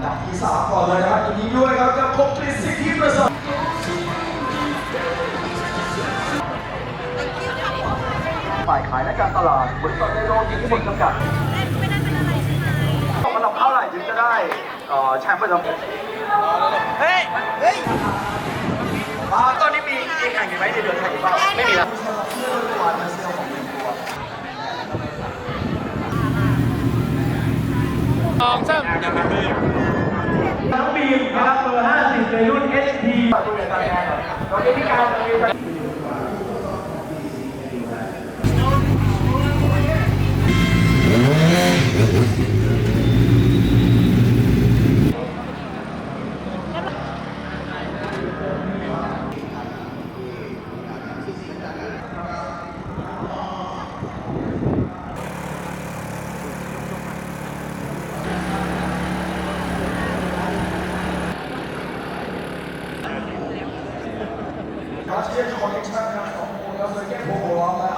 ดับที่3ก่อนเลยนะครับยินดีด้วยครับกับคมกฤษสิทธิประเสริฐฝ่ายขายและการตลาดบริษัทในโลกที่บนจำกัดต้องระดับเท่าไหร่ถึงจะได้แชมป์ประจำเฮ้ยตอนนี้มีแข่งอยู่ไหมในเดือนไทยบ้างไม่มีแล้วน้องบีมนะครับเบอร์50ในรุ่น SP ตอนนี้มีการเชียร์ของทีมชาติของโค้ชเลยแก้โบว์ร้องแล้ว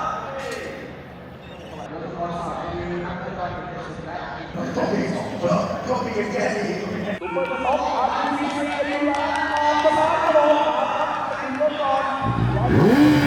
ก็มีแค่นี้ซุปเปอร์สต็อกอาร์ทีซีลีลาสมาสโลเป็นรถก่อน